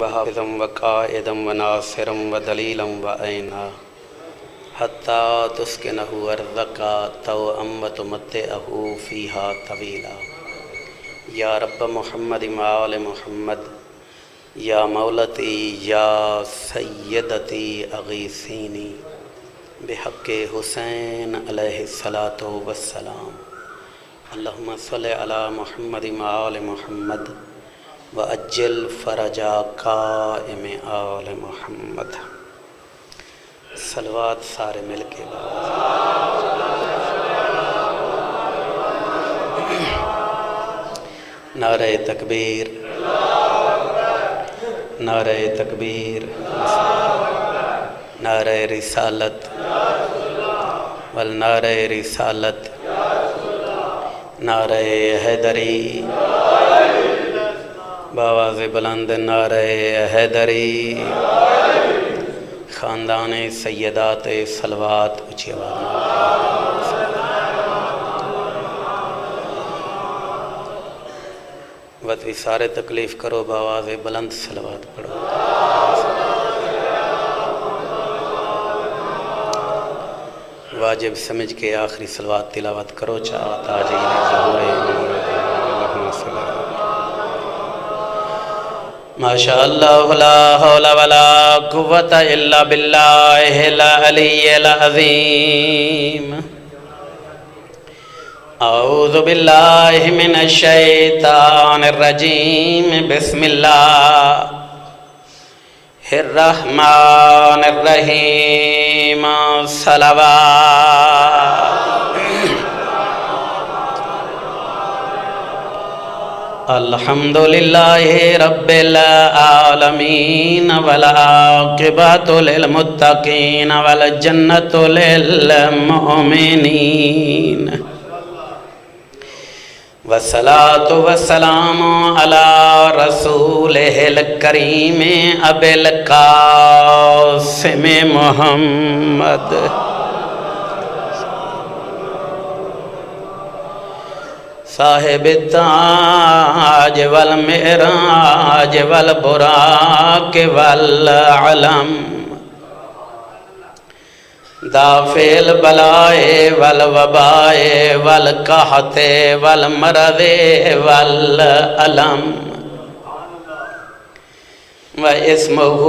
وحافظا وقائدا وناصرا ودليلا وعينا حتى تسكنه أرضك طوعا وتمتعه فيها طويلا یا رب محمد وآل محمد یا مولتی یا سیدتی اغیثینی بحق حسین علیہ الصلاۃ والسلام اللہم صلی علی محمد وآل محمد وعجل فرجا قائم آل محمد. صلوات سارے مل کے نعرہ تکبیر، نعرہ تکبیر، نعرہ رسالت والنعرہ رسالت، نعرہ حیدری، بآواز بلند نعرہ حیدری، خاندان سیدات صلوات اچھی آواز میں وطوی سارے تکلیف کرو، بآواز بلند صلوات پڑھو. واجب سمجھ کے آخری صلوات تلاوت کرو، چاہو تاجین ظہور ماشاء اللہ لا حول ولا قوة الا باللہ العلی العظیم. اعوذ باللہ من الشیطان الرجیم بسم اللہ الرحمن الرحیم. صلوات الحمدللہ رب العالمین والعاقبۃ للمتقین والجنۃ للمؤمنین والصلاة والسلام علی رسولہ الکریم ابی القاسم محمد صاحب التاج والمعراج والبراق والعلم دافع البلاء والوباء والقحط والمرض والألم واسمه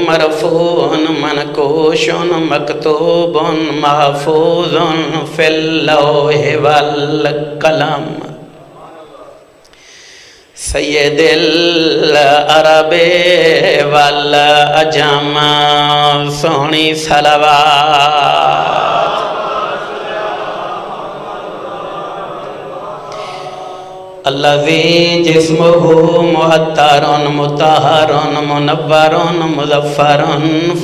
مرفوع منقوش مكتوب محفوظ في اللوح والقلم سید العرب والعجم. سونی صلوات الذي جسمه معطر مطهر منور مظفر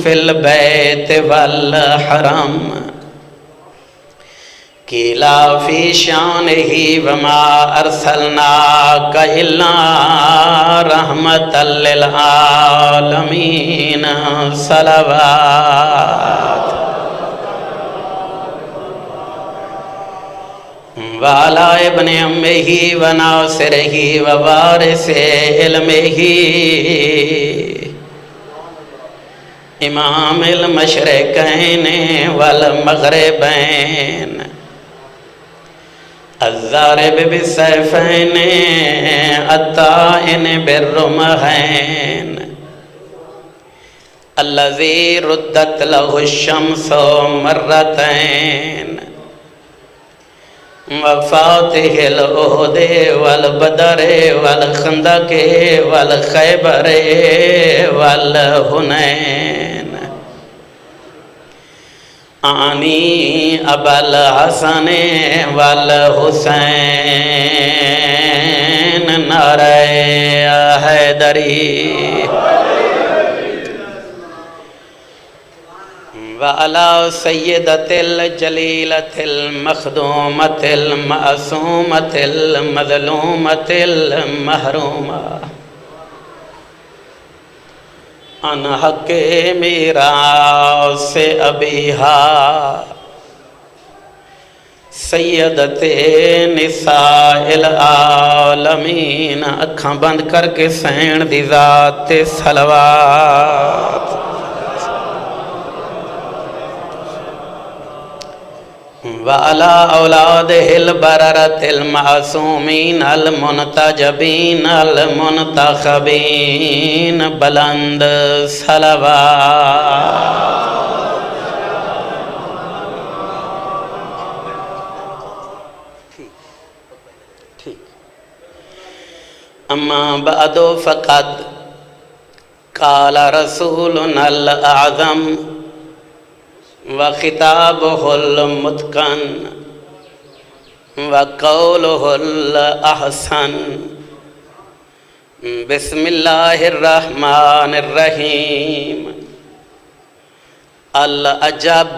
في البيت والحرم قيلا في شانه وما أرسلناك إلا رحمة للعالمين. صلوات وعلى ابن أمه وناصره ووارث علمه امام المشرقین والمغربین الضارب بالسیفین الطائن بالرمحین الذي ردت له الشمس مرتين وفاتح الأحد والبدر والخندق والخیبر والحنین آنی ابا الحسن والحسین نعرہ حیدری وعلى سيدة الجليلة المخدومة المعصومة المظلومة المحرومة عن حق میراث أبيها سیدت نساء العالمین، اکھاں بند کر کے سین دی ذات تے صلوات۔ وعلی اولادہ البررۃ المعصومین المنتجبین المنتخبین، بلند صلوات۔ اما بعد فقد قال رسولنا الاعظم وخطابه المتقن وقوله الاحسن، بسم الله الرحمن الرحیم۔ العجب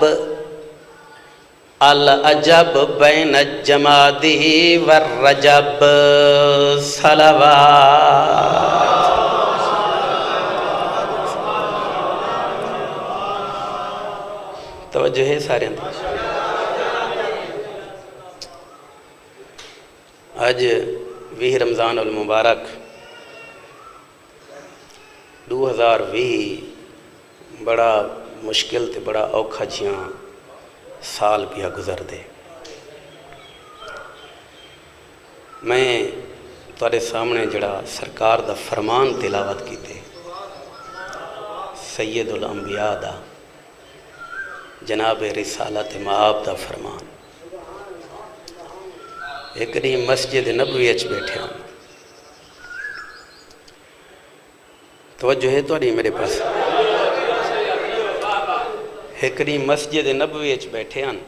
العجب بین الجماد والرجب، صلوات۔ توجہ ہے سارے اندر۔ آج 20 رمضان المبارک 2020 بڑا مشکل تے بڑا اوکھا جیاں سال پیا گزر دے۔ میں تارے سامنے جڑا سرکار دا فرمان تلاوت کیتے، سید الانبیاء دا، جناب رسالت مآب دا فرمان، ایک نہیں مسجد نبوی اچ بیٹھے ہوں۔ توجہ ہے تو نہیں میرے پاس؟ ایکڑی مسجد نبوی اچ بیٹھے ہیں،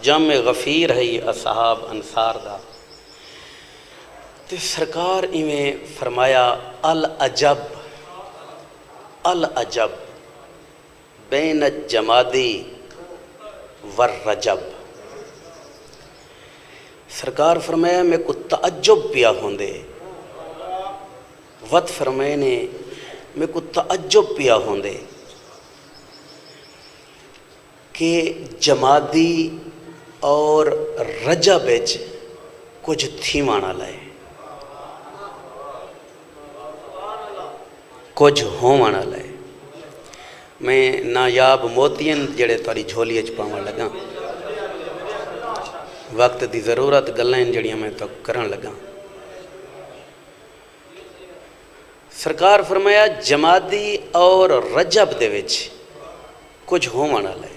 جمع غفیر ہے اصحاب انصار دا، تے سرکار ایویں فرمایا العجب العجب بین الجمادی والرجب۔ سرکار فرمایا میں کو تعجب پیا ہوندے، وقت فرمائے نے میں کو تعجب پیا ہوندے کہ جمادی اور رجب وچ کچھ تھیوانا لائے، کچھ ہووانا لائے۔ میں نایاب موتین جڑے تاری جھولی اچ پاون لگا، وقت دی ضرورت گلیں جڑیاں میں تو کرن لگا۔ سرکار فرمایا جمادی اور رجب دے وچ کچھ ہووانا لائے۔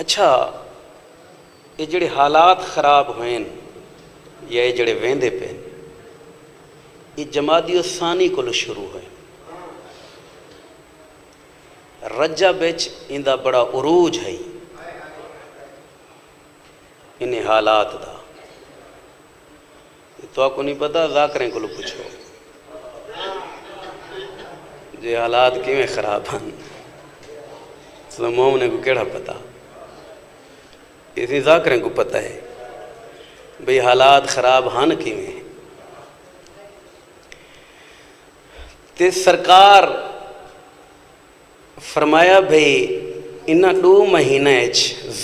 اچھا یہ جڑے حالات خراب ہوئیں یا یہ جڑے ویندے پین، یہ جمادی و ثانی کو شروع ہوئے۔ رجب وچ اندہ بڑا عروج ہے انہیں حالات دا، تو آپ کو نہیں پتا، ذاکریں کو پوچھو جے حالات کیویں خراب ہیں، مومنے کو کیڑا پتا، اسی ذاکریں کو پتہ ہے بھئی حالات خراب ہن کیویں۔ تے سرکار فرمایا بھئی انہاں 2 مہینہ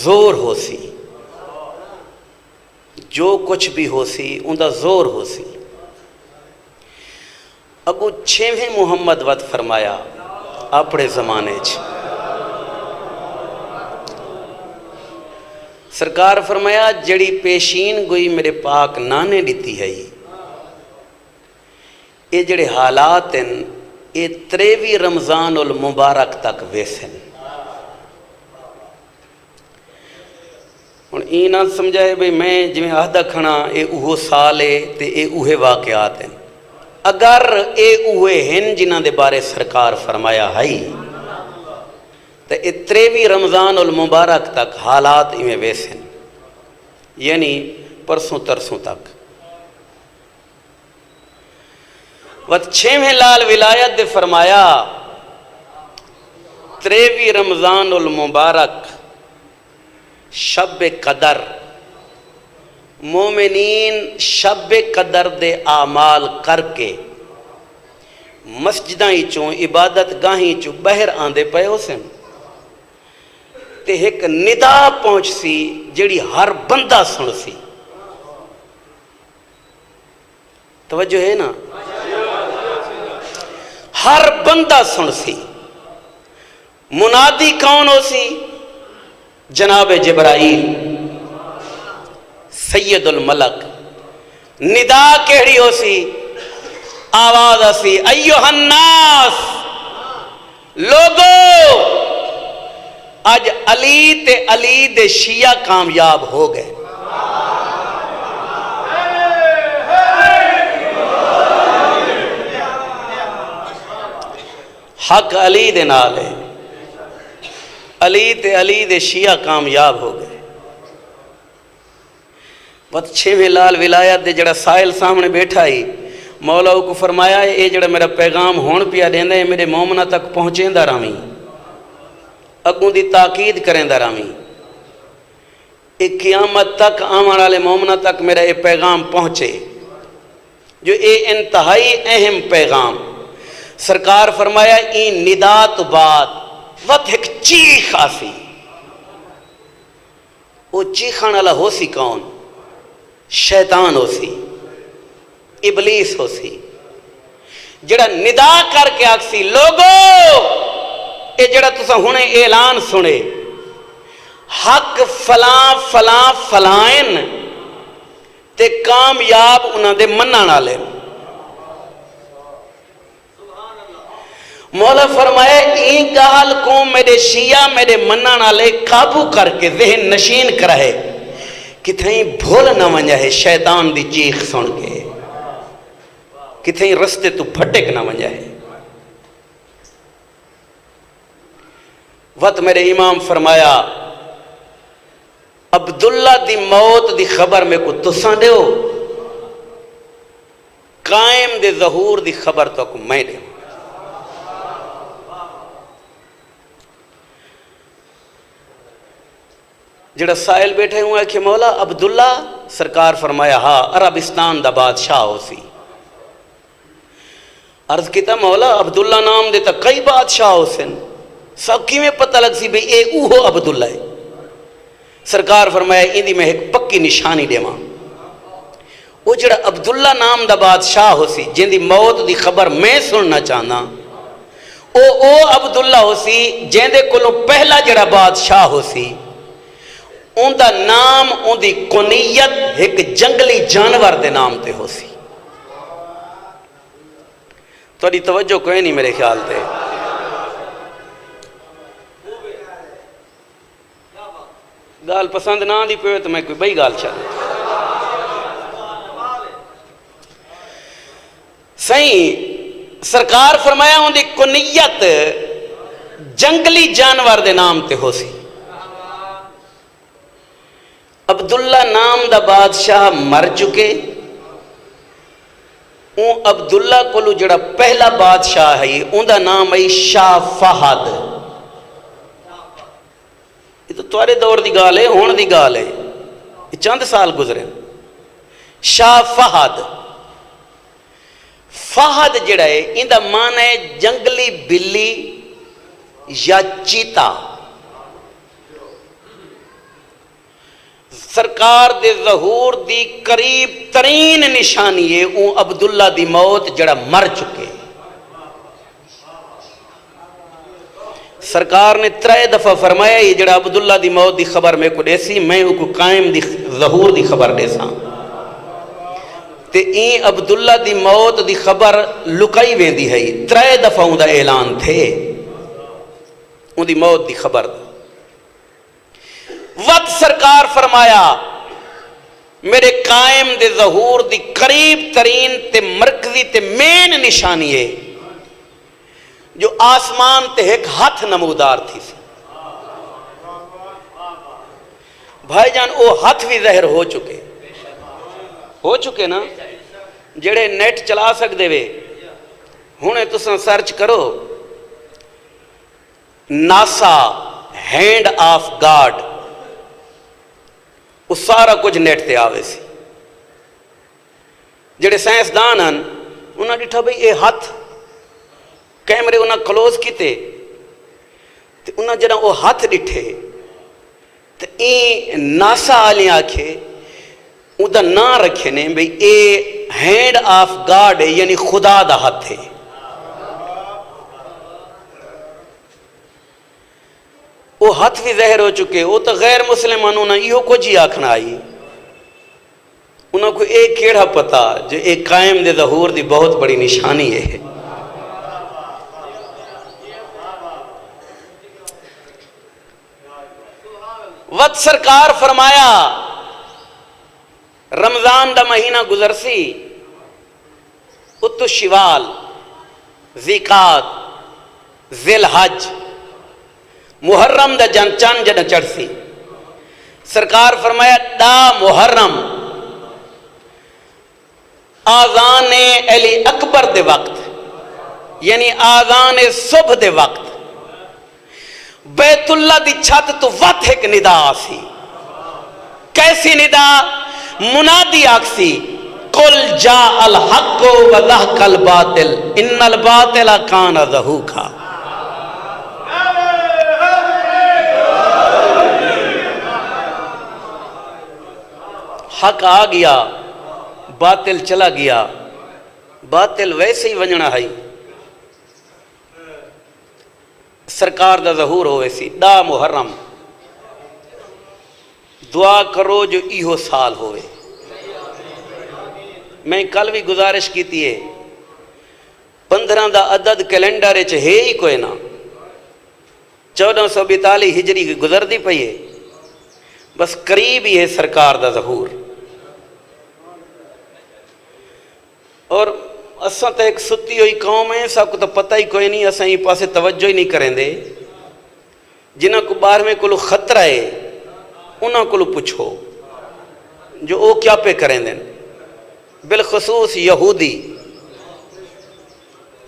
زور ہو سی، جو کچھ بھی ہو سی اندہ زور ہو سی۔ اگو 6ویں محمد وقت فرمایا اپنے زمانے سرکار فرمایا جڑی پیشین گوئی میرے پاک نانے دیتی ہے، یہ جڑے حالات ہیں یہ 23 رمضان المبارک تک ویسن۔ ہن ای نہ سمجھائے بھئی میں جویں عہدہ کھنا اے اوہو سال ہے تے اے اوہے واقعات ہیں، اگر اے اوہے ہیں جنہاں دے بارے سرکار فرمایا ہے تے اے 23 رمضان المبارک تک حالات ایویں ویسن، یعنی پرسوں ترسوں تک۔ وقت 6ویں لال ولایت دے فرمایا 23 رمضان المبارک شب قدر، مومنین شب قدر دے اعمال کر کے مسجداں چوں عبادت گاہیں چوں بہر آندے پئے ہو سن، تے ایک ندا پہنچ سی جیڑی ہر بندہ سن سی. توجہ ہے نا؟ ہر بندہ سن سی. منادی کون ہو سی؟ جناب جبرائیل سید الملک. ندا کیڑی ہو سی؟ آواز اسی ایوہ الناس، لوگو اج علی دے شیعہ کامیاب ہو گئے. حق علی دے نال ہے. علی دے شیعہ کامیاب ہو گئے. بس 6ویں لال ولایت دے جڑا سائل سامنے بیٹھا ہی مولا کو فرمایا اے جڑا میرا پیغام ہون پیا دیندا ہے میرے مومنہ تک پہنچیندا راویں، اگوں دی تاکید کریندا راویں. اے قیامت تک آمن والے مومنہ تک میرا اے پیغام پہنچے جو اے انتہائی اہم پیغام. سرکار فرمایا این ندا تو بعد وقت ایک چیخ آسی. وہ چیخان والا ہو سی کون؟ شیطان ہو سی، ابلیس ہو سی، جڑا ندا کر کے آکسی لوگو اے جڑا تسا ہونے اعلان سنے حق فلاں فلاں فلائن تے کامیاب انہاں دے منن والے. مولا فرمایا این گال کو میرے شیعہ میرے منن والے قابو کر کے ذہن نشین کرائے کتھیں بھول نہ ونجا ہے شیطان دی چیخ سن کے، کتھیں رستے تو پھٹک نہ ونجا ہے. وقت میرے امام فرمایا عبداللہ دی موت دی خبر میں کو تساں دیو، قائم دے ظہور دی خبر تو کو میں دیو. جڑا سائل بیٹھے ہوئے کہ مولا عبداللہ، سرکار فرمایا ہاں عربستان دا بادشاہ ہو سی. عرض کیتا مولا عبداللہ نام دیتا کئی بادشاہ ہو سن، سب کی میں پتہ لگ سی بھئی اے اوہو عبداللہ ہے. سرکار فرمایا اندی میں ایک پکی نشانی دے ماں. وہ جڑا عبداللہ نام دا بادشاہ ہو سی جن دی موت دی خبر میں سننا چاہنا، او عبداللہ ہو سی جن دے کلوں پہلا جڑا بادشاہ ہو سی ان دا نام ان دی کنیت ایک جنگلی جانور دے نام تے ہو سی. توڑی توجہ کوئی نہیں میرے خیال تے. گال پسند نہ دی پہ تو میں کوئی بئی گال چاہتا. صحیح سرکار فرمایا ان دی کنیت جنگلی جانور دے نام تے ہو سی. عبداللہ نام دا بادشاہ مر چکے. اون عبداللہ کو جڑا پہلا بادشاہ ہے ان دا نام ہے شاہ فہد. یہ تو توارے دور دی گال ہے، ہون دی گال ہے، یہ چند سال گزرے. شاہ فہد، فہد جڑا ہے ان دا معنی ہے جنگلی بلی یا چیتا. سرکار دے ظہور دی قریب ترین نشانی ہے اون عبداللہ دی موت جڑا مر چکے. سرکار نے 3 دفعہ فرمایا یہ جڑا عبداللہ دی موت دی خبر میں کو دے سی میں ان کو قائم دی ظہور دی خبر دے ساں. تے این عبداللہ دی موت دی خبر لکائی ویندی ہے. 3 دفعہ ان دا اعلان تھے ان دی موت دی خبر. وقت سرکار فرمایا میرے قائم دے ظہور دی قریب ترین تے مرکزی تے مین نشانی ہے جو آسمان تے ایک ہاتھ نمودار تھی سی. بھائی جان او ہاتھ بھی ظاہر ہو چکے نا. جڑے نیٹ چلا سکتے وے ہونے تساں سرچ کرو ناسا ہینڈ آف گاڈ، وہ سارا کچھ نیٹ تے آوے سی. جڑے سائنسدان ہیں انہاں ڈٹھا بھئی اے ہاتھ کیمرے انہاں کلوز کیتے تے انہاں جڑا وہ ہاتھ ڈٹھے تو یہ ناسا والے آکھے اُدا نام رکھے نے بھئی اے ہینڈ آف گاڈ ہے، یعنی خدا دا ہاتھ ہے۔ وہ ہاتھ بھی ظاہر ہو چکے، وہ تو غیر مسلمانوں نے یہ کچھ ہی آکھنا آئی، انہوں کو ایک کیڑا پتا جو ایک قائم دے ظہور دی بہت بڑی نشانی ہے۔ وقت سرکار فرمایا رمضان دا مہینہ گزر سی، اتو شوال، ذیقات، ذی الحج، محرم دا چند جنہ چڑھ سی۔ سرکار فرمایا دا محرم آذان علی اکبر دے وقت، یعنی آذان صبح دے وقت بیت اللہ دی چھت تو وقت ایک ندا آسی۔ کیسی ندا؟ منادی آکسی قل جاء الحق و زہق الباطل ان الباطل کان زہوقا۔ حق آ گیا، باطل چلا گیا، باطل ویسے ہی ونجنا ہے۔ سرکار دا ظہور ہوئے سی دا محرم، دعا کرو جو ایہو سال ہوئے۔ میں کل بھی گزارش کی تھی ہے 15 دا عدد کیلنڈر ہے ہی کوئی نہ، 1442 ہجری کی گزر دی پئی ہے، بس قریب ہی ہے سرکار دا ظہور۔ اور اساں تو ایک ستی ہوئی قوم ہے، سب کو تو پتہ ہی کوئی نہیں، اساں یہ پاسے توجہ ہی نہیں کریں دے۔ جنہاں کو 12ویں کو خطرہ ہے انہاں کو پوچھو جو وہ کیا پہ کریں دیں، بالخصوص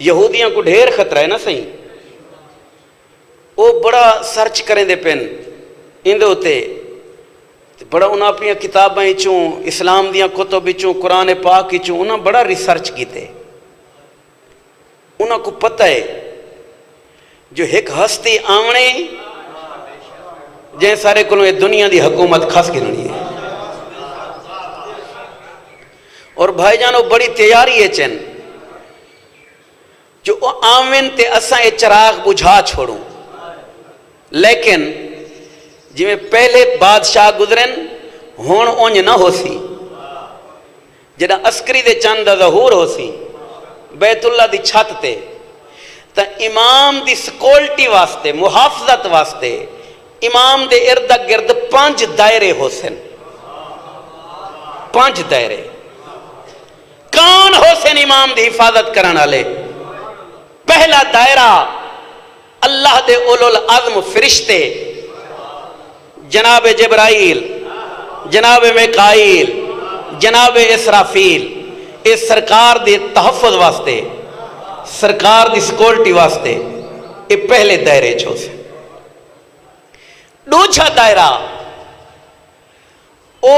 یہودیاں کو ڈھیر خطرہ ہے نا صحیح، وہ بڑا سرچ کریں دے پین اندے ہوتے، بڑا انہاں اپنی کتابیں چوں، اسلام دیاں کتب چوں، قرآن پاک چوں انہاں بڑا ریسرچ کیتے۔ انہاں کو پتہ ہے جو ایک ہستی آونے جن سارے کو دنیا دی حکومت خاص گرنی ہے، اور بھائی جانو بڑی تیاری ہے چن جو آمین تے اساں اے چراغ بجھا چھوڑوں، لیکن جی میں پہلے بادشاہ گزرن ہون اونج نہ ہو سی، جنہ عسکری دے چند ظہور ہو سی بیت اللہ دی چھت تے، تا امام دی سکولٹی واسطے، محافظت واسطے امام دے ارد گرد 5 دائرے ہو سن، 5 دائرے۔ کون ہو سن امام دی حفاظت کرنا لے؟ پہلا دائرہ اللہ دے اولو العظم فرشتے، جناب جبرائیل، جناب میکائیل، جناب اسرافیل، اس سرکار دی تحفظ واسطے، سرکار دی سکورٹی واسطے، یہ پہلے دائرے چھو سے۔ دوسرا دائرہ او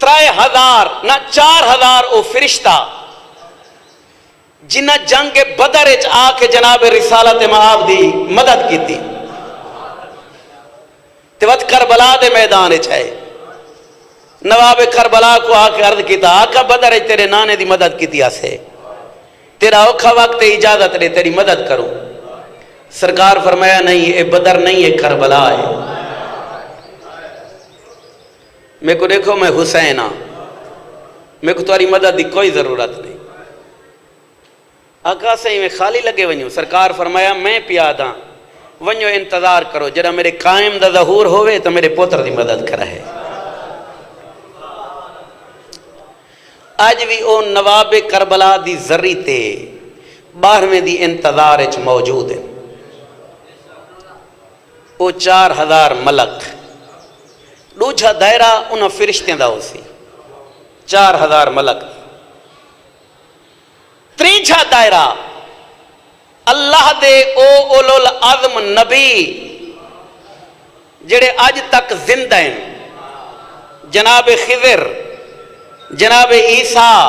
3000 نہ 4000 او فرشتہ جنہ جنگ بدر اچ آ کے جناب رسالت مآب دی مدد کی تھی، وقت کربلا دے میدان چھائے نواب کربلا کو آ کے عرض کیتا آقا بدر تیرے نانے دی مدد کی تھی آسے، تیرا اوکھا وقت اجازت لے تیری مدد کروں۔ سرکار فرمایا نہیں، اے بدر نہیں، اے کربلا ہے۔ میں کو دیکھو میں حسین ہاں، میں کو تمہاری مدد دی کوئی ضرورت نہیں۔ آقا سے میں خالی لگے ونیوں، سرکار فرمایا میں پیاداں ونیو انتظار کرو، جڑا میرے قائم دا ظہور ہوئے تو میرے پوتر دی مدد کرا ہے۔ آج بھی او نواب کربلا دی ذری تے 12ویں دی انتظار اچ موجود ہے، او 4000 ملک۔ دوجھا دائرہ انہاں فرشتیں دا ہو سی، 4000 ملک۔ تریجھا دائرہ اللہ دے او اولو العظم نبی جڑے آج تک زندہ ہیں، جناب خضر، جناب عیسیٰ،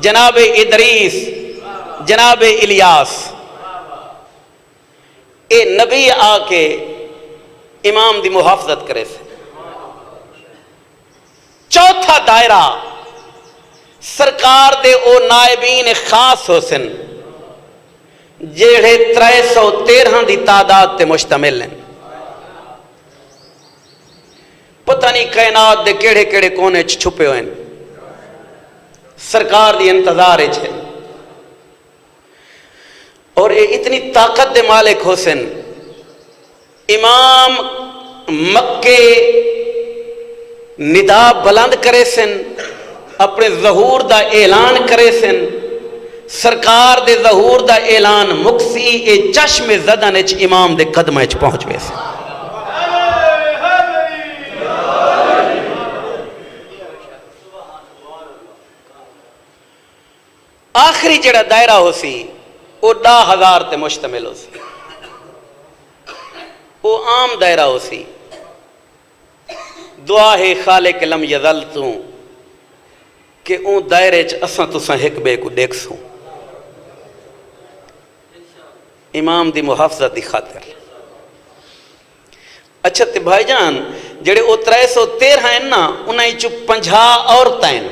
جناب ادریس، جناب الیاس، اے نبی آ کے امام دی محافظت کرے سے۔ چوتھا دائرہ سرکار دے او نائبین خاص ہو سن جیڑے 313 دی تعداد تے مشتمل ہیں۔ پتہ نہیں کائنات دے کیڑے کیڑے کونے چھپے ہوئے ہیں، سرکار دی انتظار ہے، اور یہ اتنی طاقت دے مالک ہو سن۔ امام مکے ندا بلند کرے سن، اپنے ظہور دا اعلان کرے سن، سرکار دے ظہور دا اعلان مکسی اے چشم زدن اچ امام دے قدم اچ پہنچ وے سن۔ آخری جڑا دائرہ ہو سی وہ 10,000 تے مشتمل ہو سی، وہ عام دائرہ ہو سی۔ دعا ہے خالق لم یزل تو کہ اون دائرے چ اساں تساں ایک بے کو دیکھ سوں، امام دی محافظت دی خاطر۔ اچھا تے بھائی جان جڑے او 313 ہیں نا انہاں وچ 50 عورتاں ہیں،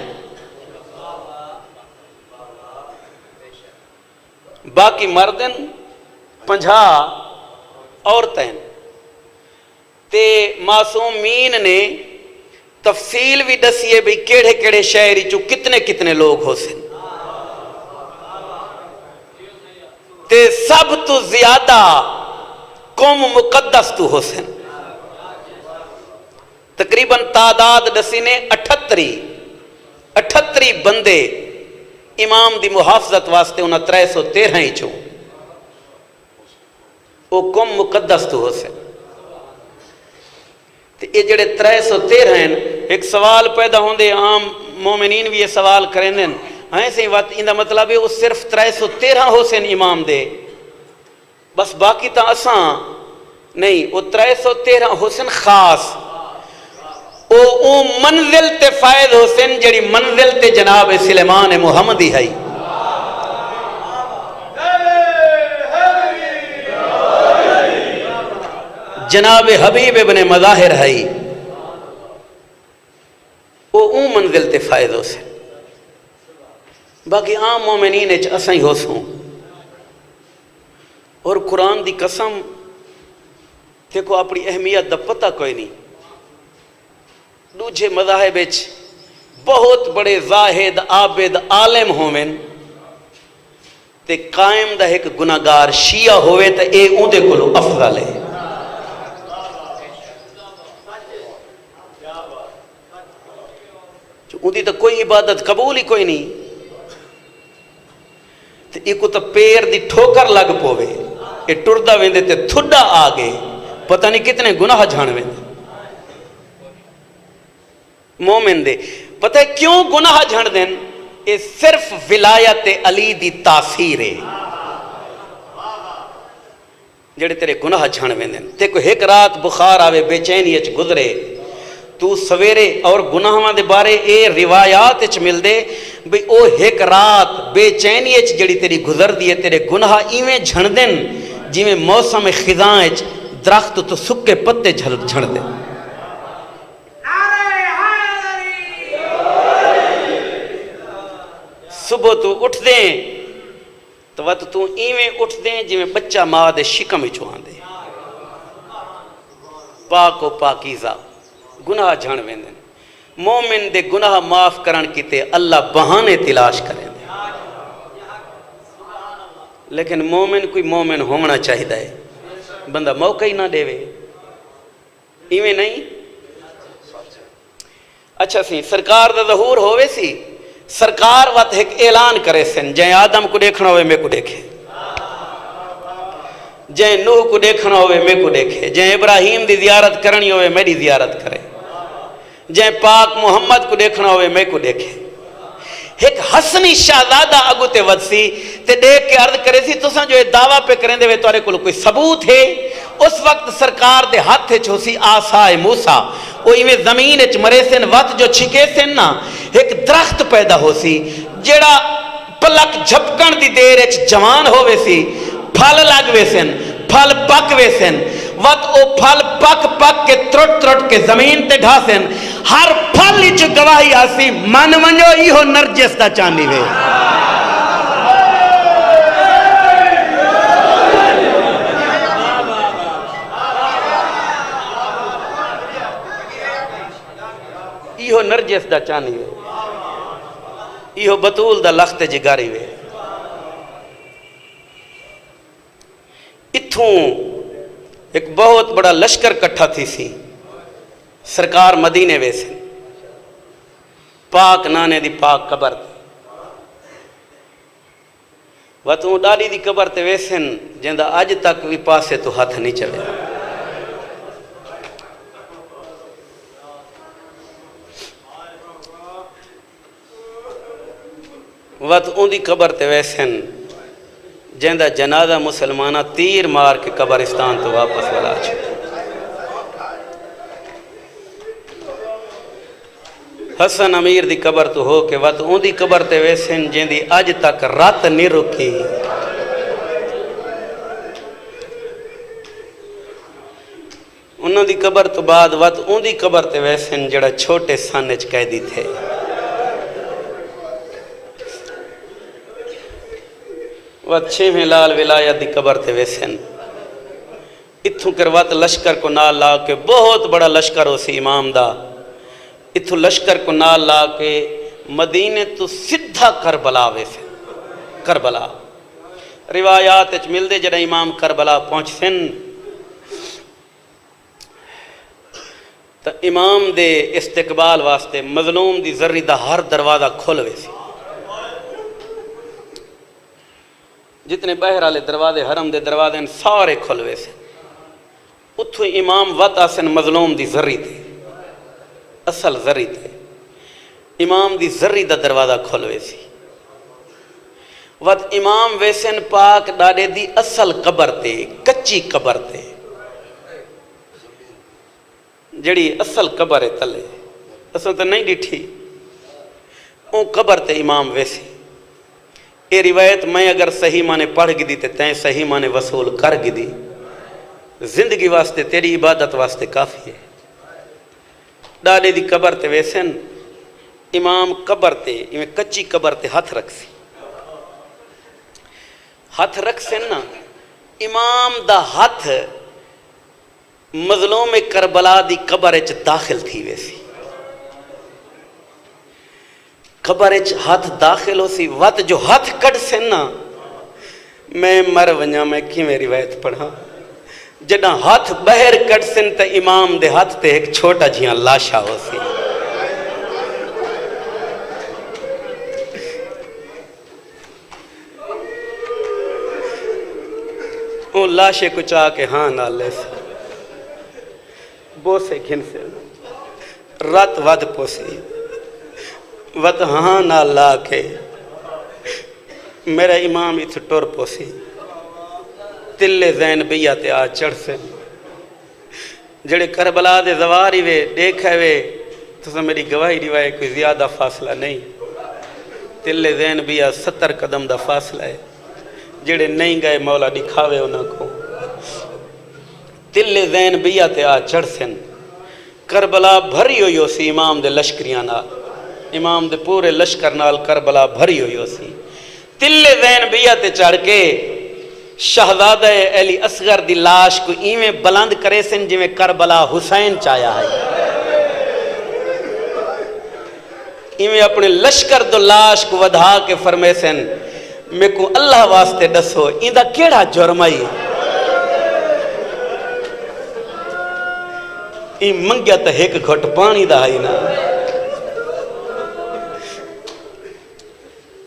باقی مردن 50 عورتیں۔ تے معصومین نے تفصیل بھی دسیے بھی کیڑے کیڑے شہری چو کتنے کتنے لوگ ہو سن، تے سب تو زیادہ قوم مقدس تو ہو سن۔ تقریباً تعداد دسی نے 38 بندے امام دی محافظت واسطے انہاں 313 ہی چوں وہ قوم مقدس تو ہو سے۔ تے یہ جڑے 313 ہیں، ایک سوال پیدا ہوندے، عام مومنین بھی یہ سوال کریں دیں ہاں سے وقت اندہ مطلب ہے وہ صرف 313 ہو سے امام دے بس، باقی تا اساں نہیں، وہ 313 حسن خاص او منزل تے فائد حسین جڑی منزل تے جناب سلیمان محمدی ہے، جناب حبیب ابن مظاہر ہے، او منزل تے فائد حسین۔ باقی عام مومنین اچ اساں ہی ہو سوں، اور قرآن دی قسم دیکھو اپنی اہمیت دا پتہ کوئی نہیں۔ دوجھے مذاہب وچ بہت بڑے زاہد عابد عالم ہوویں تے قائم دا ایک گناہگار شیعہ ہوئے تے اے اودے کولو افضل ہے۔ اودی تو کوئی عبادت قبول ہی کوئی نہیں، تے ایکو تو پیر دی ٹھوکر لگ پوے، اے ٹردا ویندے تے تھڈا آگے پتہ نہیں کتنے گناہ جھان ویندے۔ مومن دے پتہ ہے کیوں گناہ جھڑ دیں؟ یہ صرف ولایت علی دی تاثیر ہے جڑے تیرے گناہ جھڑ ویندے۔ تے کو ایک رات بخار آوے بے چینی اچ گزرے، تو سویرے اور گناہاں دے بارے اے روایات اچ مل دے بھئی او ایک رات بے چینی اچ جڑی تیری گزر دیے تیرے گناہ ایویں جھڑ دیں جویں موسم خزاں اچ درخت تو سکے پتے جھڑ دیں۔ صبح تو اٹھ دیں تو وقت تو ایویں اٹھ دیں جویں بچہ ماں دے شکم چوان دے، پاک و پاکیزہ گناہ جھڑ ویندے۔ مومن دے گناہ معاف کرن کیتے اللہ بہانے تلاش کریں دے، لیکن مومن کوئی مومن ہونا چاہیدا ہے، بندہ موقع ہی نہ دے وے، ایویں نہیں۔ اچھا سی سرکار دا ظہور ہوئے سی، سرکار وقت ایک اعلان کرے سن، جائیں آدم کو دیکھنا ہوئے میں کو دیکھے، جائیں نوح کو دیکھنا ہوئے میں کو دیکھے، جائیں ابراہیم دی زیارت کرنی ہوئے میری زیارت کرے، جائیں پاک محمد کو دیکھنا ہوئے میں کو دیکھے۔ ایک حسنی شہزادہ اگو تے ودسی تے دیکھ کے عرض کرے سی تساں جو دعویٰ پہ کریں دے وے توارے کو کوئی ثبوت ہے؟ اس وقت سرکار دے ہاتھ چھو سی آسائے موسیٰ، وہ ایویں زمین اچ مرے سن، وقت جو چھکے سن نا ایک درخت پیدا ہو سی جڑا پلک جھپکن دی دیر اچ جوان ہوئے سی، پھل لگ وے سن، پھل پک وے سن، وت او پھل پک پک کے ترٹ ترٹ کے زمین تے ڈھاسن ہر پھل وچ گواہی آسی من ونجو ایہو نرجس دا چاندی وے ایہو نرجس دا چاندی وے ایہو بطول دا لخت جگاری وے اتھوں ایک بہت بڑا لشکر کٹھا تھی سی سرکار مدینے ویسن پاک نانے دی پاک قبر وطوں ڈالی دی قبر تے ویسن جندہ آج تک بھی پاسے تو ہاتھ نہیں چلے وطوں دی قبر تے ویسن جندہ جنازہ مسلمانہ تیر مار کے قبرستان تو واپس والا چھوڑ حسن امیر دی قبر تو ہو کے وقت اون دی قبر تے ویسن جن دی آج تک رات نہیں رکی انہوں دی قبر تو بعد وقت اون دی قبر تے ویسن جڑا چھوٹے سانچ قیدی تھے وقت چھویں لال ولایت دی قبر تے ویسن اتھوں کروات لشکر کو نال لا کے بہت بڑا لشکر ہو سی امام دا اتھوں لشکر کو نال لا کے مدینے تو سدھا کربلا ویسن کربلا روایات اچ مل دے جڑا امام کربلا پہنچ سن تا امام دے استقبال واسطے مظلوم دی ذری دا ہر دروازہ کھول ویسی جتنے بہر والے دروازے حرم دے دروازے سارے کھلوے سے اتھو امام وط آسن مظلوم دی ذری تھے اصل ذری تھے امام دی ذری دا دروازہ کھلوے سی وط امام ویسن پاک ڈاڑے دی اصل قبر تے کچی قبر تے جڑی اصل قبر ہے تلے اصل تو نہیں ڈٹھی اون قبر تے امام ویسی یہ روایت میں اگر صحیح مانے پڑھ گی دی تے تین صحیح مانے وصول کر گی دی زندگی واسطے تیری عبادت واسطے کافی ہے ڈالے دی قبر تے ویسن امام قبر تے کچی قبر تے ہاتھ رکھ سی ہاتھ رکھ سن نا امام دا ہاتھ مظلوم کربلا دی قبر اچ داخل تھی ویسی قبر اچ ہاتھ داخل ہو سی وقت جو ہاتھ کٹ سن نا میں مر ونجا میں کی میں روایت پڑھا جنا ہاتھ بہر کٹ سن تے امام دے ہاتھ تے ایک چھوٹا جیاں لاشا ہو سی وہ لاشے کو چاہ کے ہاں نالے سے بو سے گھن سے رات ود پوسی وط ہاں نہ لا کے میرا امام اتھ ٹور پوسی تلے زین بیا تے آ چڑھ سے جڑے کربلا دے زواری وے دیکھے وے تو میری گواہی روائے کوئی زیادہ فاصلہ نہیں تلے زین بیا 70 قدم دا فاصلہ ہے جڑے نہیں گئے مولا دکھاوے انہاں کو تلے زین بیا تے آ چڑھ سن کربلا بھری ہوئی ہو سی امام دے لشکریاں نال امام دے پورے لشکر نال کربلا بھری ہوئی ہو سی تلے زین بیا تے چڑھ کے شہزادہ علی اصغر دی لاش کو ایویں بلند کرے سن جویں کربلا حسین چایا ہے ایویں اپنے لشکر دو لاش کو ودھا کے فرمے سن میں کو اللہ واسطے دسو ایندہ کیڑا جرمائی این منگیا تا ایک گھٹ پانی دا ہی نا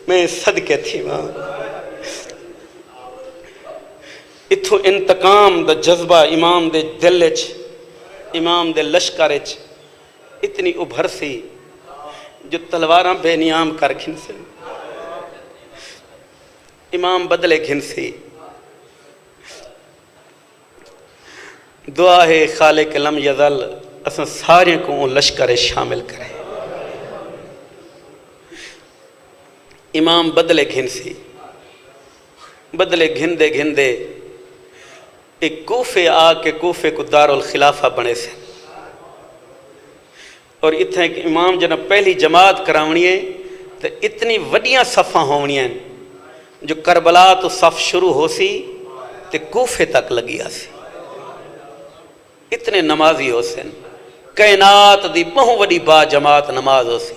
میں صدقے تھی ماں اتھو انتقام دا جذبہ امام دے دلچ امام دے لشکرچ اتنی ابھر سی جو تلواراں بے نیام کر گھن سے امام بدلے گھن سی دعا ہے خالق لم یزل اساں سارے کو لشکر شامل کرے امام بدلے گھن سی بدلے گھن دے ایک کوفے آ کے کوفے کو دارالخلافہ بنے سے اور اتنے ایک امام جنہ پہلی جماعت کراونی ہے تو اتنی وڈیاں صفاں ہونی ہیں جو کربلا تو صف شروع ہو سی تے کوفے تک لگی آسی اتنے نمازی ہو سن کائنات دی بہت وڈی با جماعت نماز ہو سی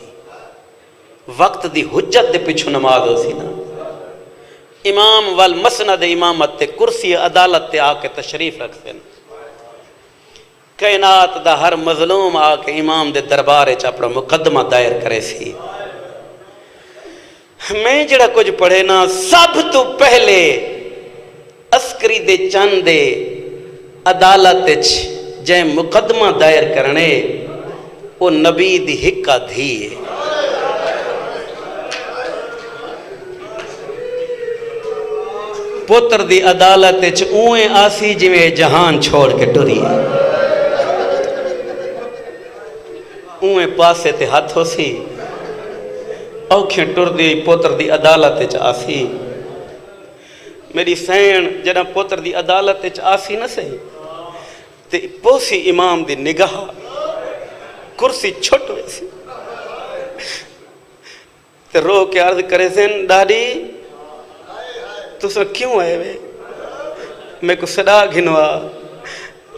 وقت دی حجت دے پچھو نماز ہو سی نا امام والمسند امامت تے کرسی عدالت تے آ کے تشریف رکھ سن کائنات دا ہر مظلوم آ کے امام دے دربارے اپنا مقدمہ دائر کرے سی میں جڑا کچھ پڑھے نا سب تو پہلے عسکری دے چند دے عدالت جائیں مقدمہ دائر کرنے وہ نبی دی حکا دھی ہے پتر دی عدالت اویں آسی جویں جہان چھوڑ کے ٹری ہے اویں پاسے تے ہاتھ ہو سی اوکھیں ٹر دی پتر دی عدالت آسی میری سین جنا پتر دی عدالت آسی نہ سہی تے پوسی امام دی نگاہ کرسی چھٹ ہوئی سی تے رو کے عرض کرے سن ڈاڈی تو سر کیوں آئے وے میں کو صدا گھنوا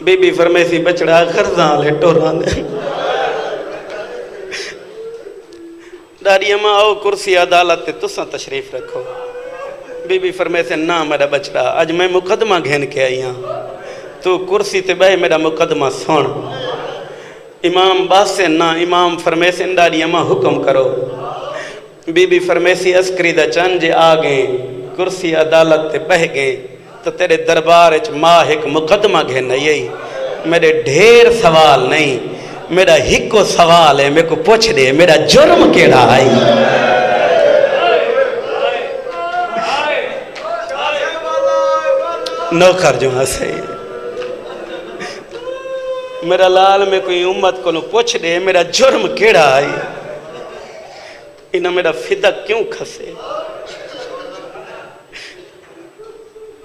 بی بی فرمے سی بچڑا غرضاں لے ٹوراں دے ڈاڈی اماں آؤ کرسی عدالت تساں تشریف رکھو بی بی فرمے سے نا میرا بچڑا آج میں مقدمہ گھن کے آئی ہاں تو کرسی تے بہ میرا مقدمہ سن امام باس سے نا امام فرمے سے ڈاڈی اماں حکم کرو بی بی فرمے سی عسکری دا چند جے آ گئے کرسی عدالت تے بہ گئے تو تیرے دربار ماں ایک مقدمہ گھن نہیں میرے ڈھیر سوال نہیں میرا ہکو سوال ہے میرے کو پوچھ دے میرا جرم کیڑا آئی نوکر جو ہنسے میرا لال میں کوئی امت کو پوچھ دے میرا جرم کیڑا آئی انہاں میرا فدق کیوں کھسے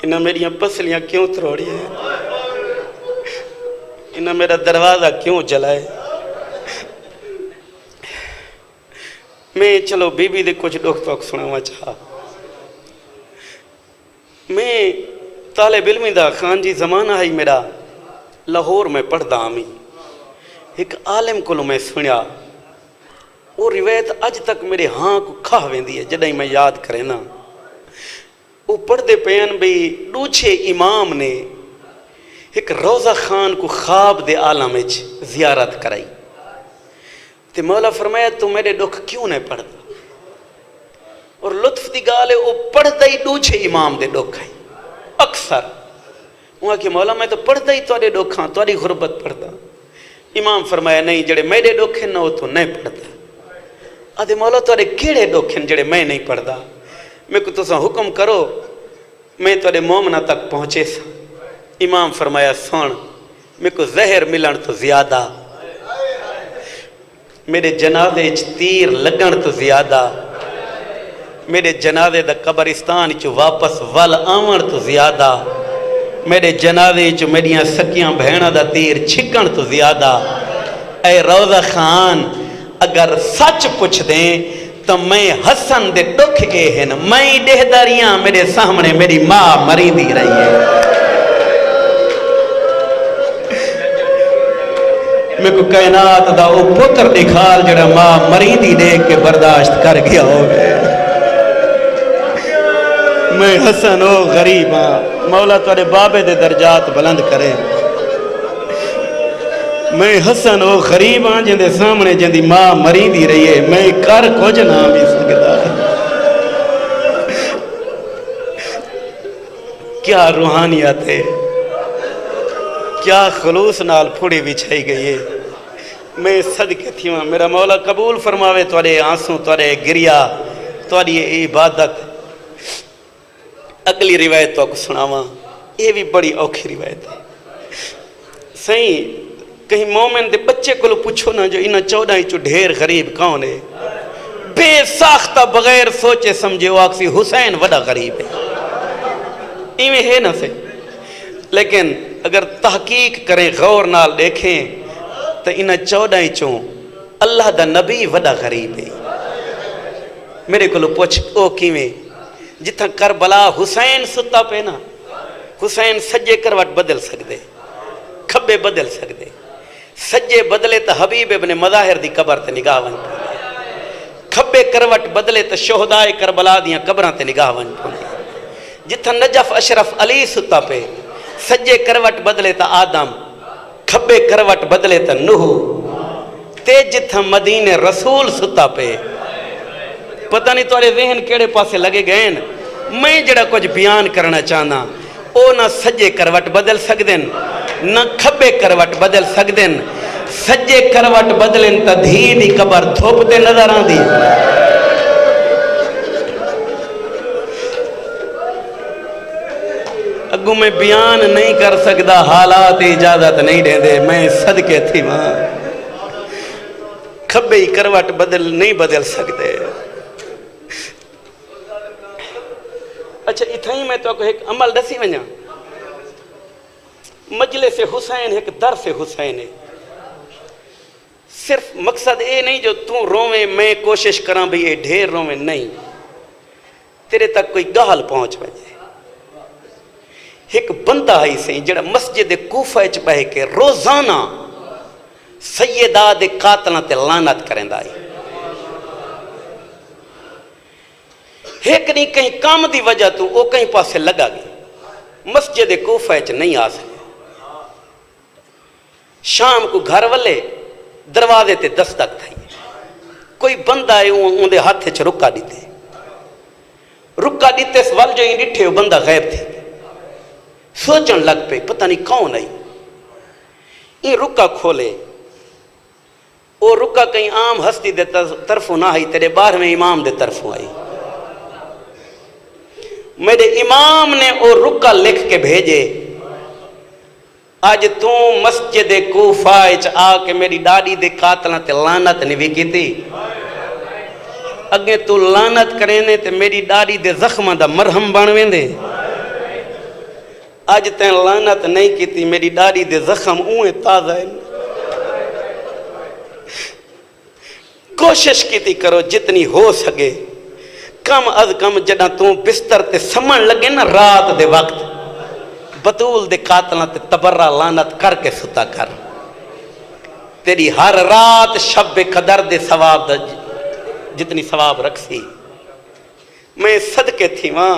انہاں میری پسلیاں کیوں تروڑی ہیں انہاں میرا دروازہ کیوں جلائے میں چلو بی بی دے کچھ ڈوک توک سناوا چاہا میں طالب علمی دا خان جی زمانہ ہے میرا لاہور میں پڑھ دا آمی ایک عالم کو میں سنیا وہ روایت اج تک میرے ہاں کو کھا ویندی ہے جدیں میں یاد کرے نا وہ پڑھ دے پین بھی ڈوچھے امام نے ایک روزہ خان کو خواب دے عالم وچ زیارت کرائی تے مولا فرمایا تو میرے دکھ کیوں نہیں پڑھتا اور لطف دی گال ہے وہ پڑھتا ہی ڈوچھے امام دے دکھ ہے اکثر وہاں کہ مولا میں تو پڑھتا ہی توڑے دکھ ہاں توڑی غربت پڑھتا امام فرمایا نہیں جڑے میرے دکھ ہیں وہ تو نہیں پڑھتا آدھے مولا توڑے کیڑے دکھ ہیں جڑے میں نہیں پڑھتا میں کو تسا حکم کرو میں توڑے مومنہ تک پہنچے سا امام فرمایا سن میں کو زہر ملن تو زیادہ میرے جنازے تیر لگن تو زیادہ میرے جنازے دا قبرستان چو واپس ول آمن تو زیادہ میرے جنازے چو میریاں سکیاں بہنہ دا تیر چھکن تو زیادہ اے روزہ خان اگر سچ پوچھ دیں تو میں حسن دے ڈکھ گئے ہیں میں دہداریاں میرے سامنے میری ماں مری دی رہی ہے میں کو کائنات دا وہ پتر دکھال جڑا ماں مری دی دیکھ کے برداشت کر گیا ہوگے میں حسن او غریب ہاں مولا تورے بابے دے درجات بلند کرے میں حسن او غریب ہاں جن دے سامنے جن دی ماں مری دی رہی ہے میں کر کچھ نہ بھی سکتا کیا روحانیت ہے کیا خلوص نال پھوڑی بچھائی گئی ہے میں صدقے تھی ہوں میرا مولا قبول فرماوے توڑے آنسوں توڑے گریا توڑی عبادت اگلی روایت تو سناواں یہ بھی بڑی اوکھی روایت ہے صحیح کہیں مومن دے بچے کو پوچھو نا جو انہاں 14 چو ڈھیر غریب کون ہے بے ساختہ بغیر سوچے سمجھے وہ آکسی حسین وڈا غریب ہے ایویں ہے نا سے لیکن اگر تحقیق کریں غور نال دیکھیں تو انہاں 14 چوں اللہ دا نبی وڈا غریب ہے. میرے کو پوچھ او کیویں جتھاں کربلا حسین ستا پہ نا حسین سجے کروٹ بدل سکدے کھبے بدل سکدے سجے بدلے تو حبیب ابن مظاہر دی قبر تے نگاہ ون کھبے کروٹ بدلے تو شہدائے کربلا دیاں قبراں تے نگاہ ون جتھاں نجف اشرف علی ستا پہ سجے کروٹ بدلے تو آدم کھبے کروٹ بدلے تو نوح تے جتھاں مدینے رسول ستا پہ پتہ نہیں تھوڑے ذہن کیڑے پاسے لگے گئے میں جڑا کچھ بیان کرنا چاہنا او نہ سجے کروٹ بدل سکدن نہ کھبے کروٹ بدل سکدن سجے کروٹ بدلن تا دھی دی قبر دھوپ تے نظر آن دی اگوں میں بیان نہیں کر سکدا حالات اجازت نہیں دے دے میں صدقے تھی ماں کھبے کروٹ بدل نہیں بدل سکتے. اچھا اتھا ہی میں تو ایک عمل دسی ونجا مجلس حسین ایک درس حسین ہے صرف مقصد اے نہیں جو تو رویں میں کوشش کراں بھی یہ ڈھیر رویں نہیں تیرے تک کوئی گال پہنچ وجے ایک بندہ ہی سے جڑا مسجد کوفہ وچ بہ کے روزانہ سیدہ دے قاتلاں تے لعنت کریندا ہے ایک نہیں کہیں کام دی وجہ تو وہ کہیں پاسے لگا گئی مسجد کوفہ وچ نہیں آ سکے شام کو گھر والے دروازے تے دستک تھئی کوئی بندہ ہے اون دے ہاتھ وچ رکا دیتے اس ول جو ہی ڈٹھے وہ بندہ غائب تھی سوچن لگ پے پتہ نہیں کون آئی یہ رکا کھولے وہ رکا کہیں عام ہستی دے طرفوں نہ آئی تیرے 12ویں امام دے طرفوں آئی میرے امام نے وہ رکا لکھ کے بھیجے آج تو مسجد کوفہ وچ آ کے میری ڈاڈی دے قاتلاں تے لعنت نہیں بھی کیتی اگے تو لعنت کرینے تے میری ڈاڈی دے زخماں دا مرہم بن ویندے آج تے لعنت نہیں کیتی میری ڈاڈی دے زخم اوے تازہ ہیں کوشش کیتی کرو جتنی ہو سکے کم از کم جڑا تو بستر تے سمن لگے نا رات دے وقت بطول دے قاتلاں تے تبرہ لعنت کر کے ستا کر تیری ہر رات شب قدر دے ثواب دا جتنی ثواب رکھسی میں صدقے تھی ماں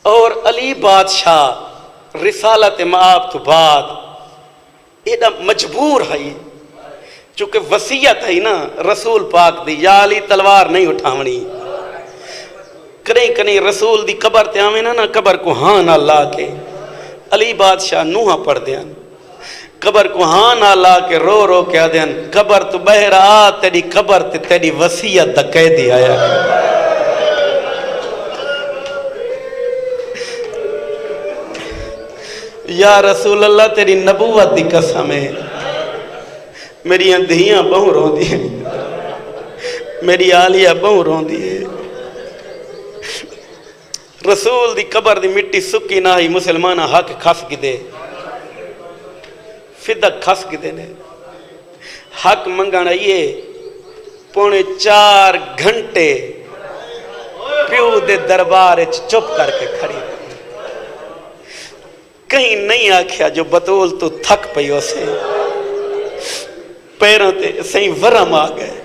اور علی بادشاہ رسالت مآب تو بعد ایڈا مجبور ہے چونکہ وصیت ہے نا رسول پاک دی یا علی تلوار نہیں اٹھاونی کریں رسول دی قبر تے آویں نا قبر کو ہاں نہ لا کے علی بادشاہ نوحہ پڑھ دیاں قبر کو ہاں نہ لا کے رو رو کے دیاں قبر تو بہر آ تیری قبر تے تیری وصیت دا قیدی آیا یا رسول اللہ تیری نبوت دی قسم ہے میری دھیاں بہوں رون دی ہیں میری آلیہ بہوں رون دی ہے رسول دی قبر دی مٹی سکی نہ ہی مسلمانہ حق کھس کی دے فدق کھس کی دے نے حق منگانا یہ 4.5 گھنٹے پیو دے دربار چپ کر کے کھڑی کہیں نہیں آکھیا جو بطول تو تھک پئی اسے پیروں تے سہیں ورم آ گئے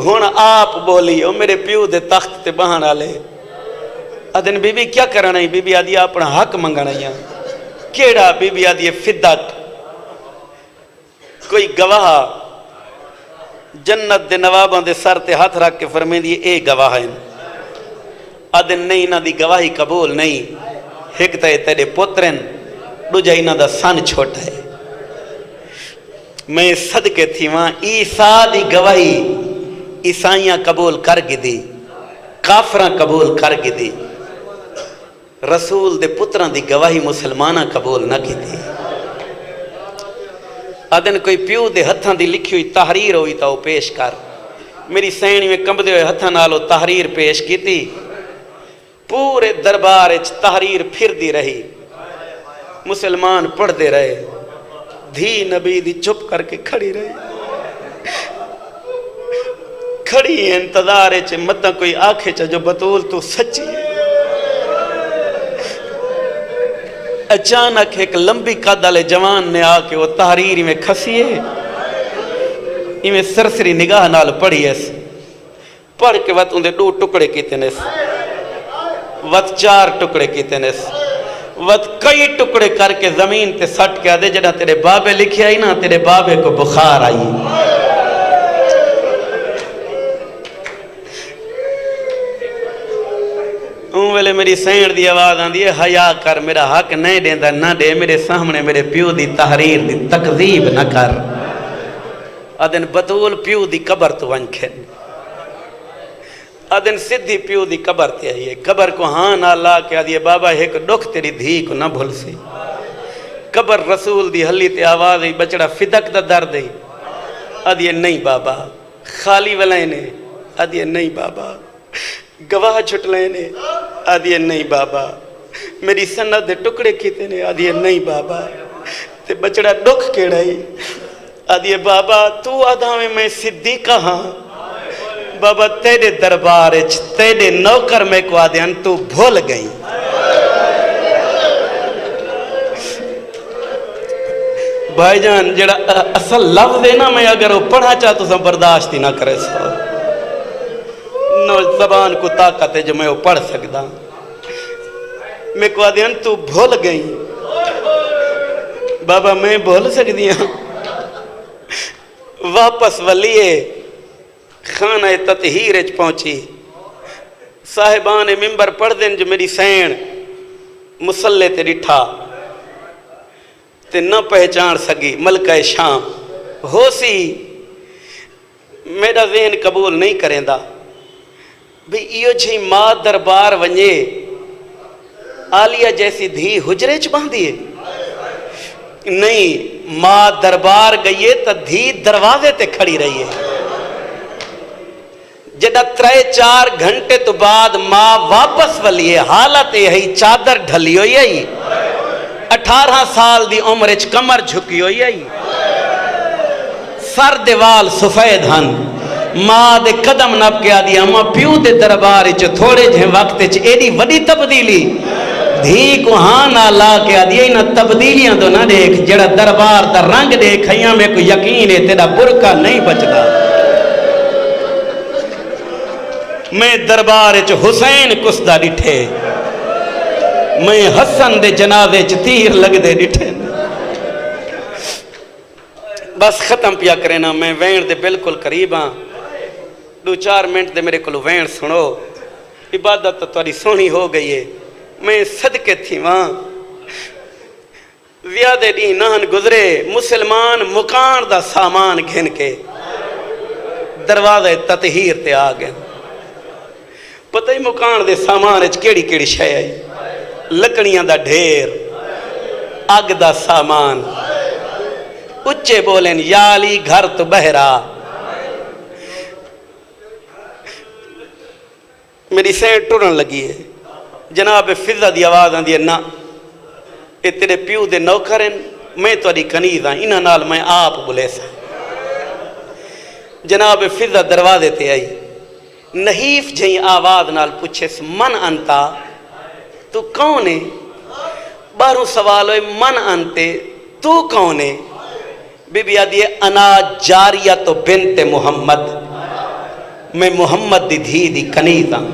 ہون آپ بولی او میرے پیو دے تخت تے بہانا لے ادن بی بی کیا کرنا ہے بی بی آدھی اپنا حق منگانا ہے کیڑا بی بی آدھی فدق کوئی گواہ جنت دے نواباں دے سر تے ہاتھ رکھ کے فرمائیں دی اے گواہ ہیں ادن نہیں نہ دی گواہی قبول نہیں ایک تے تیرے پترن دوجا انہاں دا سن چھوٹا ہے میں صدقے تھی وہاں عیسیٰ دی گواہی عیسائیاں قبول کر گی دی کافراں قبول کر گی دی رسول دے پتران دی گواہی مسلمانہ قبول نہ کی دی آدن کوئی پیو دے ہتھاں دی لکھی ہوئی تحریر ہوئی تا وہ پیش کر میری سینی میں کمبدے ہوئے ہتھاں نالو تحریر پیش کی تھی پورے دربار تحریر پھر دی رہی، مسلمان پڑھ دے رہے، دھی نبی دی چپ کر کے کھڑی رہی، کھڑی انتظار مت کوئی آنکھے جو بطول تو سچی ہے۔ اچانک ایک لمبی قد والے جوان نے آ کے وہ تحریر میں کھسی ہے، میں سرسری نگاہ نال پڑھی ہے، پڑھ کے وقت اندے 2 ٹکڑے کیتے نے، وقت 4 ٹکڑے کیتے نے، وقت کئی ٹکڑے کر کے زمین تے سٹ کے آدھے جڑا تیرے بابے لکھے آئی نا، تیرے بابے کو بخار آئی۔ اون ویلے میری سینڈ دی آواز آندی ہے، حیا کر، میرا حق نہیں دیندا نہ دے، میرے سامنے میرے پیو دی تحریر دی تکذیب نہ کر۔ آدھن بطول پیو دی قبر تو ون کھن، آدھن سدھی پیو دی قبر تے آئیے، قبر کو ہاں نہ لا کے آدھیے بابا ایک دکھ تیری دھی کو نہ بھول سی۔ قبر رسول دی حلی تے آواز ہی بچڑا فدق دا درد ہی، آدھیے نہیں بابا، خالی ولائنے، آدھیے نہیں بابا، گواہ چھٹ لینے، آدھیے نہیں بابا، میری سند دے ٹکڑے کیتے نے، آدھیے نہیں بابا، تے بچڑا دکھ کیڑائی، آدھیے بابا تو آدھا میں صدیقہ ہاں، بابا تیرے دربار تیرے نوکر میں کو آدھے تو بھول گئی۔ بھائی جان جڑا اصل لفظ ہے نا، میں اگر وہ پڑھا چاہ تو برداشت ہی نہ کرے سو، نو زبان کو طاقت ہے جو میں وہ پڑھ سکتا، میں کو آدھے تو بھول گئی۔ بابا میں بھول سکتی ہوں؟ واپس ولیے خانہ تطہیر پہنچی، صاحبان ممبر پڑھ دیں جو میری سین مسلح تے ڈٹھا تے نہ پہچان سکی، ملکہ شام ہو سی، میرا ذہن قبول نہیں کریں دا بھی ایو جھی ماں دربار ونجے آلیہ جیسی دھی حجرے چ باندھی ہے؟ نہیں، ماں دربار گئی ہے تو دھی دروازے تے کھڑی رہی ہے۔ جدہ 3-4 گھنٹے تو بعد ماں واپس ولیے، حالت یہی چادر ڈھلی ہوئی ہے، 18 سال دی عمرچ کمر جھکی ہوئی ہے، سر دیوال سفید ہن، ماں دے قدم نب کے آدھی اما پیو دے دربار تھوڑے جہاں وقت ایڈی وڈی تبدیلی، دھی کو ہاں نہ لا کے آدھی اینا تبدیلیاں تو نہ دیکھ، جڑا دربار دا رنگ دیکھ ہیاں میں کو یقین ہے تیرا برکہ نہیں بچدا۔ میں دربار حسین کسدہ ڈٹھے، میں حسن دے جنازے تیر لگ دے ڈٹھے۔ بس ختم پیا کرنا، میں وین دے بالکل قریب ہاں، 2-4 منٹ دے میرے کلو وین سنو، عبادت تو تاری سونی ہو گئی ہے، میں صدقے تھی وہاں، زیادہ دی نہن گزرے، مسلمان مکان دا سامان گھن کے دروازے تطہیر تے آ گئے، پتہ ہی مکان دے سامان کیڑی کیڑی شے آئی، لکڑیاں دا ڈھیر، اگ دا سامان، اچھے بولیں یا علی گھر تو بہرا۔ میری سینٹ ٹرن لگی ہے، جناب فضا دی آواز آندھی ہے نا اے تیرے پیو دے نوکر ہیں، میں تو کنیز ہاں، انہاں نال میں آپ بلے سا۔ جناب فضا دروازے تے آئی، نحیف جہی آواز نال پوچھے من انتا، تو کون ہے؟ باروں سوال ہوئے من انتے، تو کون ہے؟ بی بی آدھی ہے انا جاریت بنت محمد، میں محمد دی دھی دی کنیز ہاں۔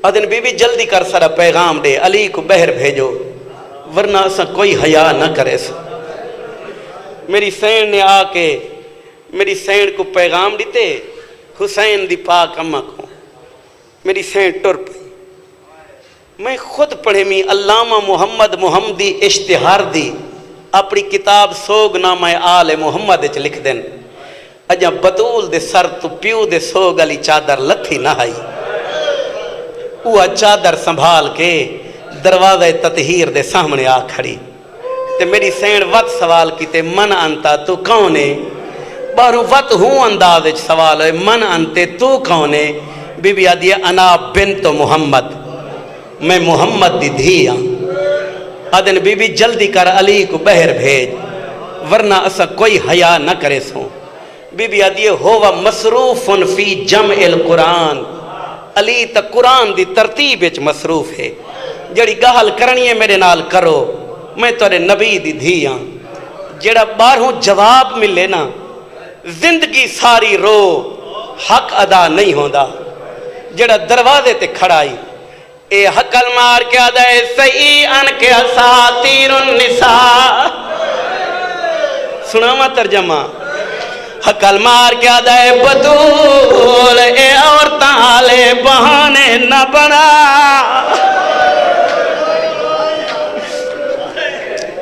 آدھن بی بی جلدی کر سارا پیغام دے، علی کو بہر بھیجو ورنہ اسا کوئی حیا نہ کرے سا۔ میری سین نے آ کے میری سین کو پیغام دیتے، حسین دی پاک اماں کو، میری سین ٹر پئی، میں خود پڑھے میں علامہ محمد محمدی اشتہار دی اپنی کتاب سوگ نامہ آل محمد اچھ لکھ دیں، اجا بطول دے سر تو پیو دے سوگ علی چادر لتھی نہ آئی، وہ چادر سنبھال کے دروازہ تطہیر دے سامنے آ کھڑی، تے میری سین وقت سوال کی تے من انتا تو کون ہے؟ بارو وقت ہوں انداز سوال ہے من انتے تو کون ہے؟ بی بی آدھی ہے انا بنت محمد، میں محمد دی دھی ہاں۔ آدھن بی بی جلدی کر علی کو بہر بھیج ورنہ اسا کوئی حیا نہ کرے سوں۔ بی بی آدھی ہے ہوا مصروف فی جمع القرآن، علی تا قرآن دی ترتیب وچ مصروف ہے، جڑی گال کرنی ہے میرے نال کرو، میں تورے نبی دی دھی ہاں۔ جڑا باہروں جواب ملے نا زندگی ساری رو حق ادا نہیں ہوندا، جڑا دروازے تے کھڑائی اے حقل مار کے آدھا ہے صحیح ان کے اساطیر النساء، سناما ترجمہ، حقل مار کے آدھا ہے بطول اے عورتاں آلے بہانے نہ بنا،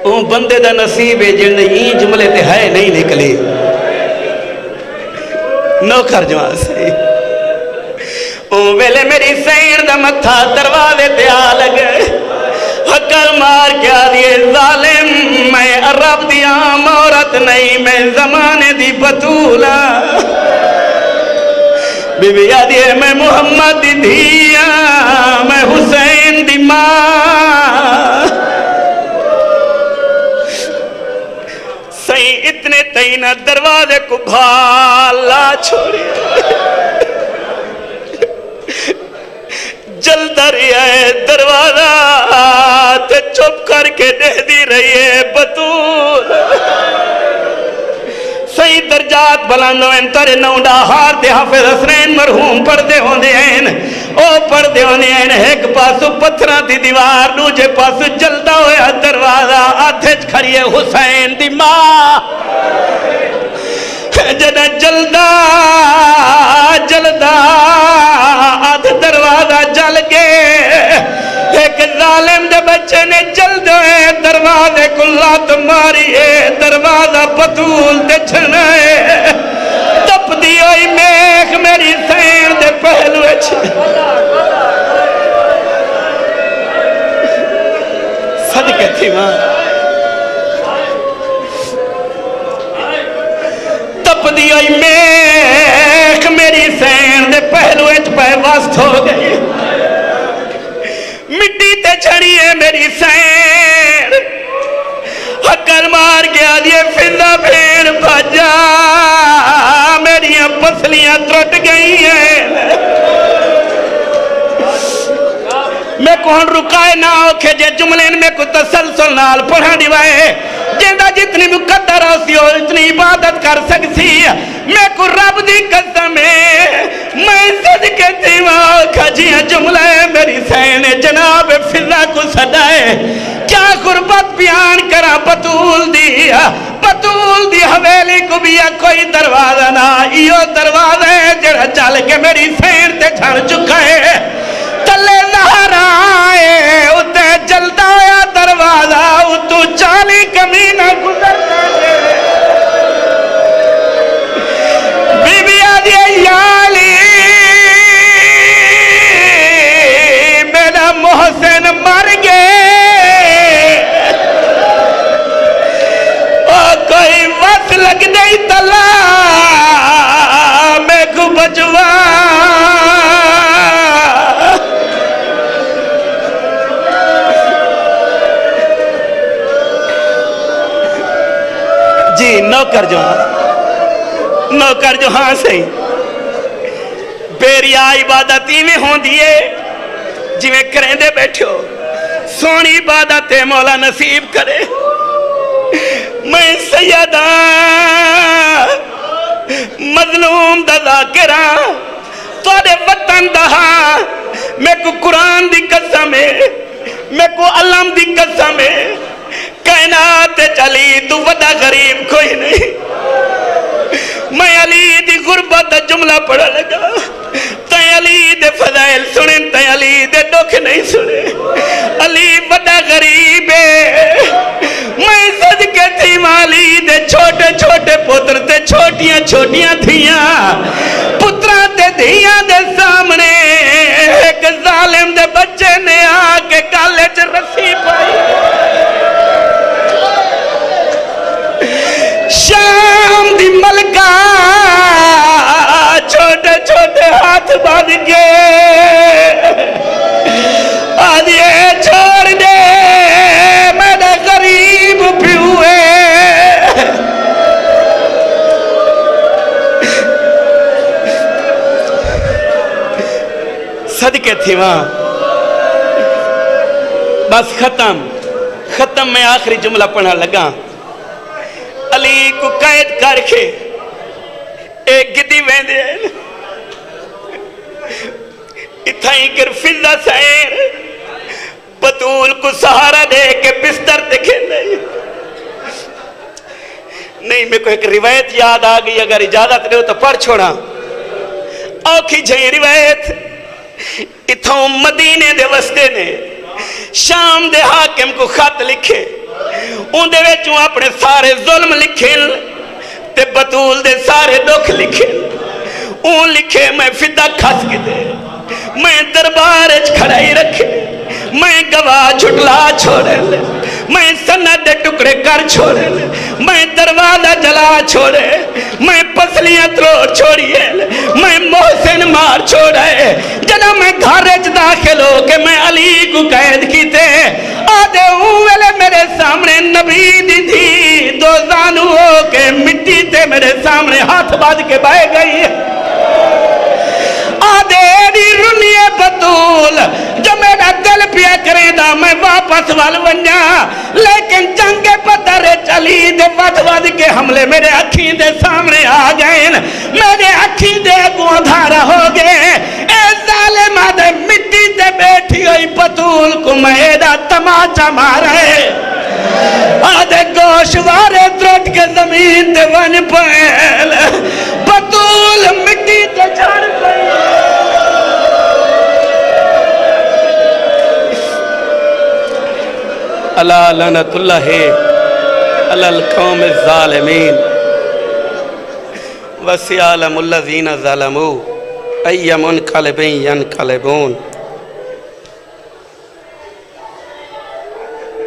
اون بندے دا نصیب ہے جن یہ جملے تے ہے نہیں نکلی، نوکر جوان سے اون ویلے میری سین دا متھا دروازے تے آ لگے، حقل مار کے آدھیے ظالم میں عرب دی عام عورت نہیں، میں زمانے دی بطولہ، بی بی آدھیے میں محمد دی دھیاں، میں حسین دی ماں، صحیح اتنے تینہ دروازے کو بھالا چھوڑی جلد رہی ہے دروازہ تے چپ کر کے دے دی رہی ہے بطول، صحیح درجات بلندو ہیں تارے نونڈا ہار دے حافظ حسنین مرحوم پردے ہوندے ہیں، او پردے ہوندے ہیں، ایک پاسو پتھرہ دی دیوار دوجے پاسو جلدہ ہویا دروازہ، آتھج کھڑی ہے حسین دی ماں، جدہ جلدہ جلدہ آدھ دروازہ جل گئے، ایک ظالم دے بچے نے جلد ہے دروازے کو لات ماری ہے، دروازہ بطول دے چھنے تپ دی ہوئی میخ میری سین دے پہلوے چھنے، صدقے تھی ماں، تپ دی ہوئی میخ میری سین دے پہلوے چھپے واسط ہو گئی، مٹی تے چھڑی ہے میری سین، حقل مار گیا دیے فضا پھیر بھجا، میری پسلیاں ترٹ گئی ہیں، میں کو ہن رکائے نہ ہوکھے جے جملین میں کو تسلسل نال پڑھا دیوائے، جیندہ جتنی مقدر ہوسی اور اتنی عبادت کر سکسی، میں کو رب دی قسم ہے، میں صدقے دیوائے کھجیاں جملے میری سین جناب فضا کو صدائے، کیا قربت بیان کرا بطول دی حویلی کو بھی کوئی دروازہ نہ، ایو دروازہ ہے جڑا چل کے میری سین تے چھڑ چکا ہے، تلے زہر آئے اتے جلدہ ہویا دروازہ اتو 40 کمینہ گزر کرے، بی بی آدھی یالی میرا محسن مر گئے، اور کوئی وقت لگ نہیں تلا میں کو بچوا، جی نوکر جو ہاں سہی بیریا عبادتی میں ہوں دیئے جی میں کریں دے بیٹھو سونی عبادت مولا نصیب کرے، میں سیدہ مظلوم دا ذاکرہ توڑے وطن دہا، میں کو قرآن دی قسم ہے، میں کو علم دی قسم ہے، کائنات چلی تو وڈا غریب کوئی نہیں، میں علی دی غربت جملہ پڑھا لگا، تائیں علی دے فضائل سنیں، تائیں علی دے دکھ نہیں سنیں، علی وڈا غریب ہے، میں صدقے تھی مالی دے چھوٹے چھوٹے پتر تے چھوٹیاں چھوٹیاں تھیاں، پترہ تے دھیاں دے سامنے ایک ظالم دے بچے نے آکے کالے چ رسی پائی، شام دی ملکہ چھوٹے چھوٹے ہاتھ بد کے آدھے چھوڑ دے میرا غریب پیوے صدقے تھی وہاں بس ختم میں آخری جملہ پڑھنا لگا علی کو قید کر کے ایک گدی ویندے ہیں اتھائی کر فضا سائر بطول کو سہارا دے کے بستر دکھیں دے نہیں میں کو ایک روایت یاد آگئی اگر اجازت دے تو پڑھ چھوڑا اوکھی جائیں روایت اتھاؤں مدینے دے وستے نے شام دے حاکم کو خط لکھے ان دے ویچوں اپنے سارے ظلم لکھے تے بطول دے سارے دکھ لکھے اون لکھے میں فدہ کھس کے دے میں دربار کھڑائی رکھے میں گواہ جھٹلا چھوڑے لے میں سند دے ٹکڑے کر چھوڑے لے میں دروازہ جلا چھوڑے میں پسلیاں تروڑ چھوڑیے لے میں محسن مار چھوڑے جنا میں گھارج داخل ہو کہ میں علی کو قید کیتے آدھے اوہلے میرے سامنے نبی دی تھی دو زانو ہو کے مٹی تے میرے سامنے ہاتھ باز کے بائے گئی آدھے دی رنیے بطول جو میرا دل پیا کرے دا میں واپس والونجا لیکن جنگ پتر چلی دے ود کے حملے میرے اکھی دے سامنے آ گئے میرے اکھی دے کو دھارا ہو گئے اے ظالمہ دے مٹی دے بیٹھی ہوئی بطول کو میرا تماچا مارے آدھے گوشوارے ترٹ کے زمین دے ون پہل بطول مٹی دے جھڑ پہل اللہ لعنت اللہ علی القوم الظالمین وسیعلم الذین ظلموا ای منقلب ینقلبون